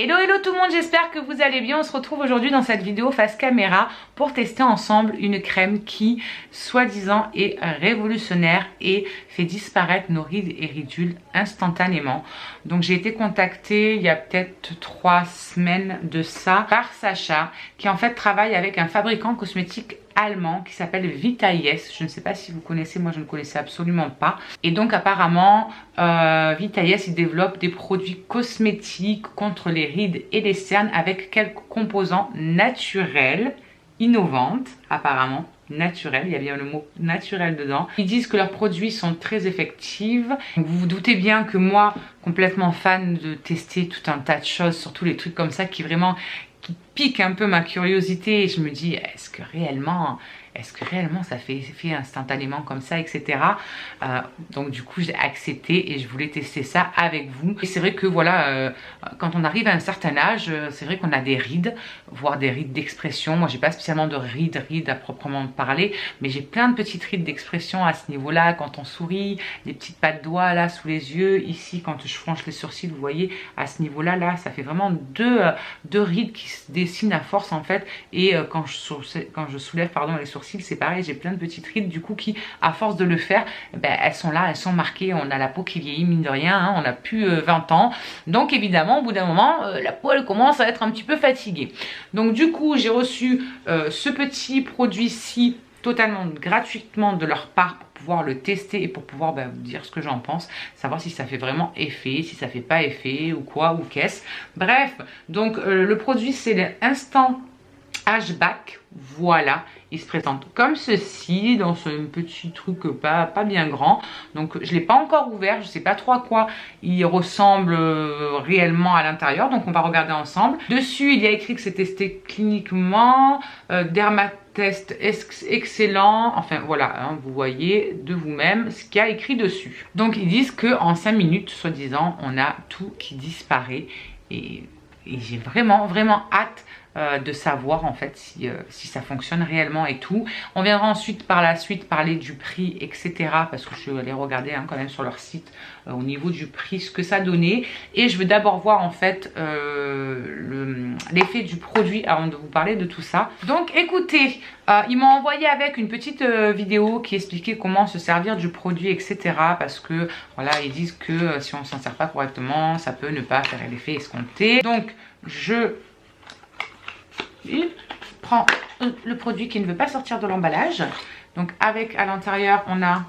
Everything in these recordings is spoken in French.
Hello hello tout le monde, j'espère que vous allez bien. On se retrouve aujourd'hui dans cette vidéo face caméra pour tester ensemble une crème qui soi-disant est révolutionnaire et fait disparaître nos rides et ridules instantanément. Donc j'ai été contactée il y a peut-être 3 semaines de ça par Sacha qui en fait travaille avec un fabricant cosmétique allemand qui s'appelle Vitaes. Je ne sais pas si vous connaissez, moi je ne connaissais absolument pas. Et donc apparemment Vitaes il développe des produits cosmétiques contre les rides et les cernes avec quelques composants naturels, innovantes apparemment. Naturel, il y a bien le mot naturel dedans. Ils disent que leurs produits sont très effectifs. Donc vous vous doutez bien que moi, complètement fan de tester tout un tas de choses, surtout les trucs comme ça qui vraiment piquent un peu ma curiosité. Et je me dis, est-ce que réellement ça fait effet instantanément comme ça, etc. Donc du coup j'ai accepté et je voulais tester ça avec vous. Et c'est vrai que voilà, quand on arrive à un certain âge, c'est vrai qu'on a des rides, voire des rides d'expression. Moi j'ai pas spécialement de rides à proprement parler, mais j'ai plein de petites rides d'expression à ce niveau-là, quand on sourit, des petites pattes de doigts là sous les yeux, ici quand je fronce les sourcils, vous voyez, à ce niveau-là, là, ça fait vraiment deux rides qui se dessinent à force en fait. Et quand je soulève pardon les sourcils, c'est pareil, j'ai plein de petites rides du coup qui, à force de le faire, ben, elles sont là, elles sont marquées. On a la peau qui vieillit mine de rien, hein, on n'a plus 20 ans. Donc évidemment, au bout d'un moment, la peau elle commence à être un petit peu fatiguée. Donc du coup, j'ai reçu ce petit produit-ci totalement gratuitement de leur part pour pouvoir le tester et pour pouvoir vous dire ce que j'en pense, savoir si ça fait vraiment effet, si ça fait pas effet ou quoi ou qu'est-ce. Bref, donc le produit c'est l'Instant H-Back, voilà, il se présente comme ceci dans ce petit truc pas bien grand. Donc je l'ai pas encore ouvert, je sais pas trop à quoi il ressemble réellement à l'intérieur, donc on va regarder ensemble. Dessus il y a écrit que c'est testé cliniquement, dermatest excellent, enfin voilà, hein, vous voyez de vous-même ce qu'il y a écrit dessus. Donc ils disent que en 5 minutes soi-disant on a tout qui disparaît et j'ai vraiment hâte de savoir en fait si ça fonctionne réellement et tout. On viendra ensuite par la suite parler du prix, etc. parce que je suis allée regarder hein, quand même sur leur site au niveau du prix ce que ça donnait. Et je veux d'abord voir en fait l'effet du produit avant de vous parler de tout ça. Donc écoutez, ils m'ont envoyé avec une petite vidéo qui expliquait comment se servir du produit, etc. parce que voilà, ils disent que si on s'en sert pas correctement, ça peut ne pas faire l'effet escompté. Donc je prends le produit qui ne veut pas sortir de l'emballage. Donc avec à l'intérieur on a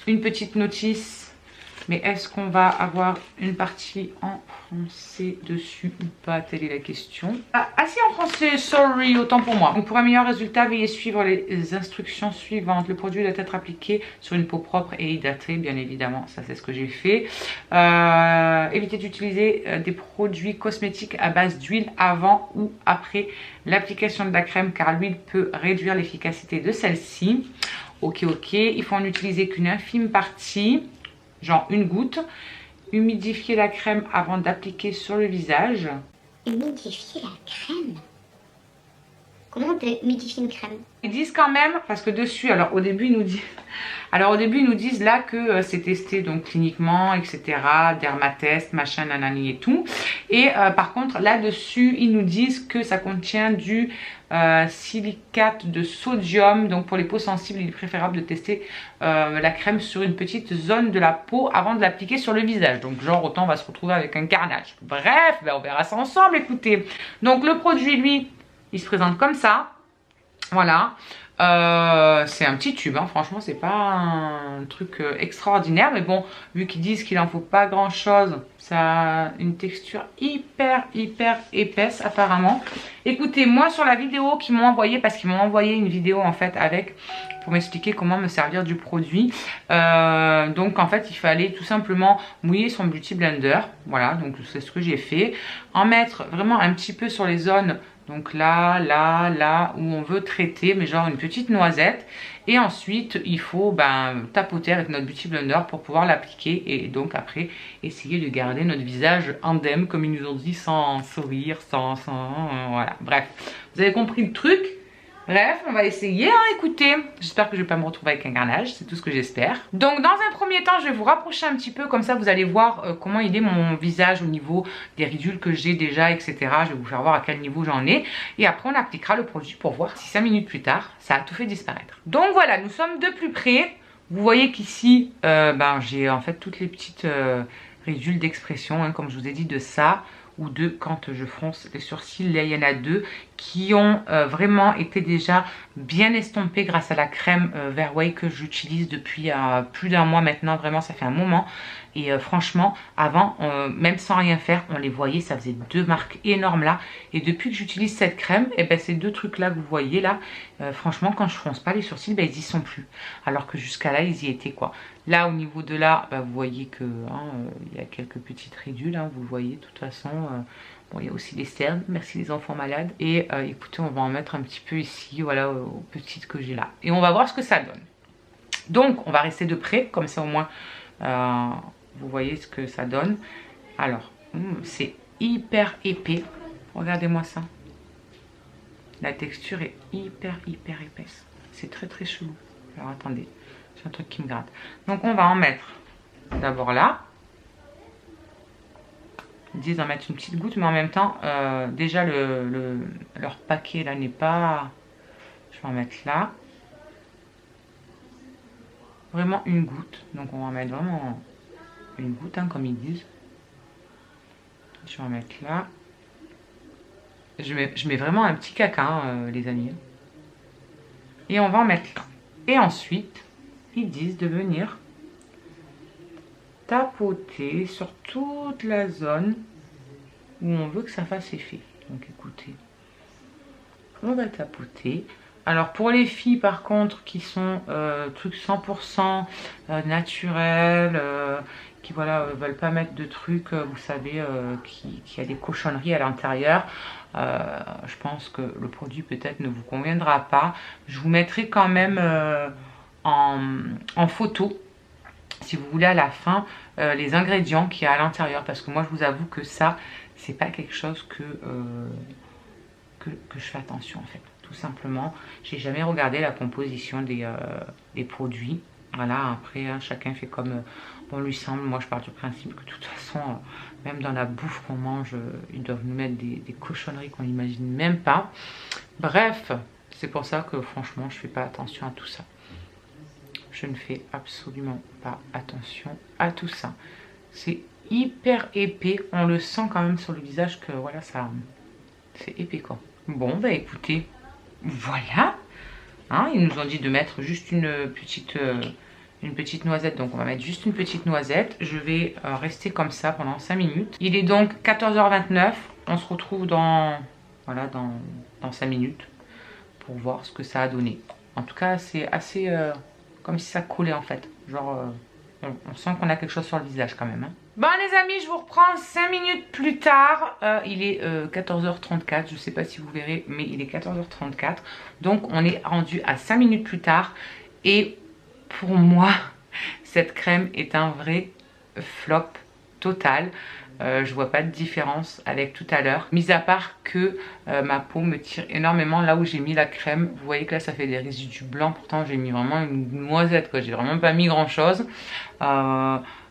une petite notice. Mais est-ce qu'on va avoir une partie en français dessus ou pas? Telle est la question. Ah si, en français, sorry, autant pour moi. Donc pour un meilleur résultat, veuillez suivre les instructions suivantes. Le produit doit être appliqué sur une peau propre et hydratée, bien évidemment. Ça, c'est ce que j'ai fait. Évitez d'utiliser des produits cosmétiques à base d'huile avant ou après l'application de la crème, car l'huile peut réduire l'efficacité de celle-ci. Ok, il faut en utiliser qu'une infime partie, genre une goutte. Humidifier la crème avant d'appliquer sur le visage. Humidifier la crème? Comment on peut humidifier une crème? Ils disent quand même, parce que dessus, alors au début ils nous disent là que c'est testé donc cliniquement, etc. Dermatest, machin, nanani et tout. Et par contre là-dessus, ils nous disent que ça contient du silicate de sodium. Donc pour les peaux sensibles, il est préférable de tester la crème sur une petite zone de la peau avant de l'appliquer sur le visage. Donc genre autant on va se retrouver avec un carnage. Bref, on verra ça ensemble, écoutez. Donc le produit, lui, il se présente comme ça. Voilà. C'est un petit tube, hein. Franchement c'est pas un truc extraordinaire, mais bon, vu qu'ils disent qu'il en faut pas grand chose, ça a une texture hyper épaisse apparemment. Écoutez, moi sur la vidéo qu'ils m'ont envoyé, parce qu'ils m'ont envoyé une vidéo en fait avec, pour m'expliquer comment me servir du produit, donc en fait il fallait tout simplement mouiller son beauty blender, voilà, donc c'est ce que j'ai fait, en mettre vraiment un petit peu sur les zones. Donc là où on veut traiter, mais genre une petite noisette. Et ensuite, il faut tapoter avec notre Beauty Blender pour pouvoir l'appliquer. Et donc après, essayer de garder notre visage indemne, comme ils nous ont dit, sans sourire, sans voilà. Bref, vous avez compris le truc. Bref, on va essayer, hein, écoutez. J'espère que je vais pas me retrouver avec un carnage, c'est tout ce que j'espère. Donc dans un premier temps, je vais vous rapprocher un petit peu, comme ça vous allez voir comment il est mon visage au niveau des ridules que j'ai déjà, etc. Je vais vous faire voir à quel niveau j'en ai. Et après, on appliquera le produit pour voir si 5 minutes plus tard, ça a tout fait disparaître. Donc voilà, nous sommes de plus près. Vous voyez qu'ici, j'ai en fait toutes les petites ridules d'expression, hein, comme je vous ai dit, de ça ou de quand je fronce les sourcils. Là, il y en a deux qui ont vraiment été déjà bien estompés grâce à la crème Vert Way que j'utilise depuis plus d'un mois maintenant. Vraiment, ça fait un moment. Et franchement, avant, même sans rien faire, on les voyait. Ça faisait deux marques énormes là. Et depuis que j'utilise cette crème, et ben, ces deux trucs là que vous voyez là, franchement, quand je fronce pas les sourcils, ben, ils y sont plus. Alors que jusqu'à là, ils y étaient quoi. Là, au niveau de là, vous voyez que il y a quelques petites ridules. Hein, vous le voyez de toute façon. Bon, il y a aussi les cernes. Merci les enfants malades. Et écoutez, on va en mettre un petit peu ici, voilà, aux petites que j'ai là. Et on va voir ce que ça donne. Donc, on va rester de près, comme ça au moins, vous voyez ce que ça donne. Alors, c'est hyper épais. Regardez-moi ça. La texture est hyper épaisse. C'est très chelou. Alors, attendez. C'est un truc qui me gratte. Donc, on va en mettre d'abord là. Ils disent d'en mettre une petite goutte, mais en même temps, déjà, leur paquet là n'est pas... Je vais en mettre là. Vraiment une goutte. Donc, on va en mettre vraiment une goutte, hein, comme ils disent. Je vais en mettre là. Je mets vraiment un petit caca, hein, les amis. Et on va en mettre là. Et ensuite, ils disent de venir tapoter sur toute la zone où on veut que ça fasse effet. Donc écoutez, on va tapoter. Alors pour les filles par contre qui sont trucs 100% naturels, qui voilà veulent pas mettre de trucs, vous savez, qui a des cochonneries à l'intérieur, je pense que le produit peut-être ne vous conviendra pas. Je vous mettrai quand même en photo, si vous voulez, à la fin, les ingrédients qu'il y a à l'intérieur, parce que moi je vous avoue que ça, c'est pas quelque chose que je fais attention en fait. Tout simplement, j'ai jamais regardé la composition des produits. Voilà, après hein, chacun fait comme bon lui semble. Moi je pars du principe que de toute façon, même dans la bouffe qu'on mange, ils doivent nous mettre des cochonneries qu'on n'imagine même pas. Bref, c'est pour ça que franchement je fais pas attention à tout ça. Je ne fais absolument pas attention à tout ça. C'est hyper épais, on le sent quand même sur le visage que voilà, ça c'est épais quoi. Bon bah écoutez, voilà, hein, ils nous ont dit de mettre juste une petite noisette, donc on va mettre juste une petite noisette. Je vais rester comme ça pendant 5 minutes. Il est donc 14h29, on se retrouve dans 5 minutes pour voir ce que ça a donné. En tout cas c'est assez comme si ça collait en fait, genre on sent qu'on a quelque chose sur le visage quand même, hein. Bon les amis, je vous reprends 5 minutes plus tard. Il est 14h34, je ne sais pas si vous verrez, mais il est 14h34. Donc on est rendu à 5 minutes plus tard. Et pour moi, cette crème est un vrai flop total. Je vois pas de différence avec tout à l'heure, mis à part que ma peau me tire énormément là où j'ai mis la crème. Vous voyez que là ça fait des résidus blancs, pourtant j'ai mis vraiment une noisette quoi, j'ai vraiment pas mis grand chose.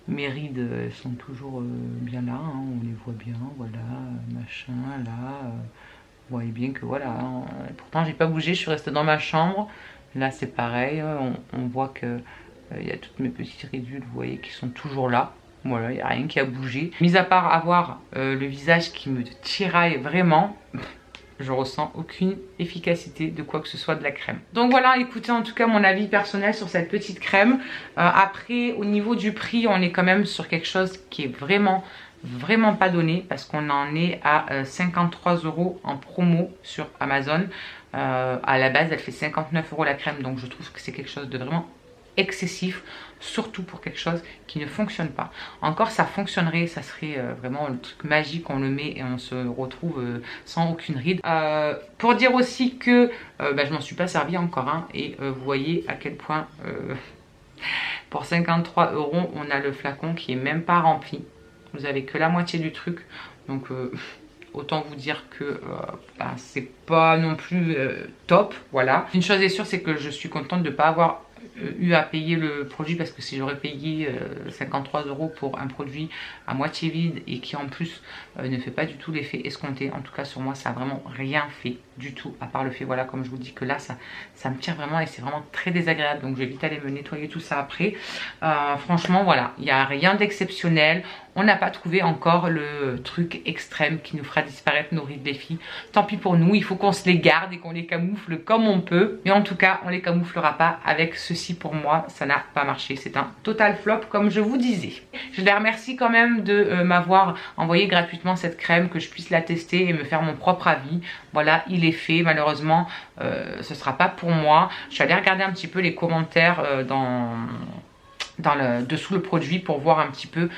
Mes rides sont toujours bien là, hein, on les voit bien, voilà, machin, là, vous voyez bien que voilà, hein, pourtant j'ai pas bougé, je suis restée dans ma chambre. Là c'est pareil, on voit que il y a toutes mes petites ridules, vous voyez, qui sont toujours là. Voilà, il n'y a rien qui a bougé. Mis à part avoir le visage qui me tiraille vraiment, je ressens aucune efficacité de quoi que ce soit de la crème. Donc voilà, écoutez en tout cas mon avis personnel sur cette petite crème. Après, au niveau du prix, on est quand même sur quelque chose qui est vraiment pas donné, parce qu'on en est à 53 € en promo sur Amazon. À la base, elle fait 59 € la crème, donc je trouve que c'est quelque chose de vraiment excessif, surtout pour quelque chose qui ne fonctionne pas. Encore ça fonctionnerait, ça serait vraiment le truc magique, on le met et on se retrouve sans aucune ride. Pour dire aussi que je m'en suis pas servi encore, hein, et vous voyez à quel point pour 53 € on a le flacon qui est même pas rempli. Vous avez que la moitié du truc, donc autant vous dire que c'est pas non plus top, voilà. Une chose est sûre, c'est que je suis contente de ne pas avoir eu à payer le produit, parce que si j'aurais payé 53 € pour un produit à moitié vide et qui en plus ne fait pas du tout l'effet escompté, en tout cas sur moi ça a vraiment rien fait du tout, à part le fait, voilà, comme je vous dis, que là ça me tire vraiment et c'est vraiment très désagréable, donc je vais vite aller me nettoyer tout ça après. Franchement voilà, il n'y a rien d'exceptionnel. On n'a pas trouvé encore le truc extrême qui nous fera disparaître nos rides, les filles. Tant pis pour nous, il faut qu'on se les garde et qu'on les camoufle comme on peut. Mais en tout cas, on les camouflera pas avec ceci. Pour moi, ça n'a pas marché. C'est un total flop, comme je vous disais. Je les remercie quand même de m'avoir envoyé gratuitement cette crème, que je puisse la tester et me faire mon propre avis. Voilà, il est fait. Malheureusement, ce sera pas pour moi. Je suis allée regarder un petit peu les commentaires dessous le produit pour voir un petit peu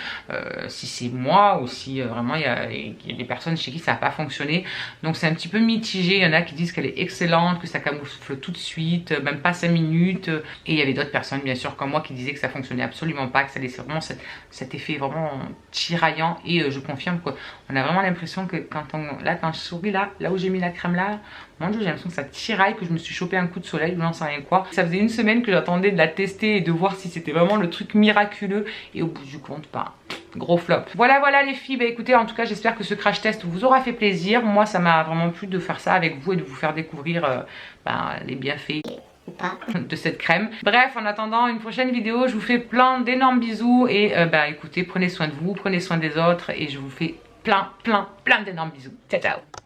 si c'est moi ou si vraiment il y a des personnes chez qui ça n'a pas fonctionné. Donc c'est un petit peu mitigé. Il y en a qui disent qu'elle est excellente, que ça camoufle tout de suite, même pas 5 minutes. Et il y avait d'autres personnes bien sûr comme moi qui disaient que ça fonctionnait absolument pas, que ça laissait vraiment cet effet vraiment tiraillant. Et je confirme qu'on a vraiment l'impression que quand je souris là où j'ai mis la crème là, mon Dieu, j'ai l'impression que ça tiraille, que je me suis chopé un coup de soleil, je n'en sais rien quoi. Ça faisait une semaine que j'attendais de la tester et de voir si c'était vraiment le truc miraculeux. Et au bout du compte, gros flop. Voilà les filles, écoutez, en tout cas j'espère que ce crash test vous aura fait plaisir. Moi ça m'a vraiment plu de faire ça avec vous et de vous faire découvrir les bienfaits de cette crème. Bref, en attendant une prochaine vidéo, je vous fais plein d'énormes bisous. Et écoutez, prenez soin de vous, prenez soin des autres. Et je vous fais plein d'énormes bisous. Ciao ciao.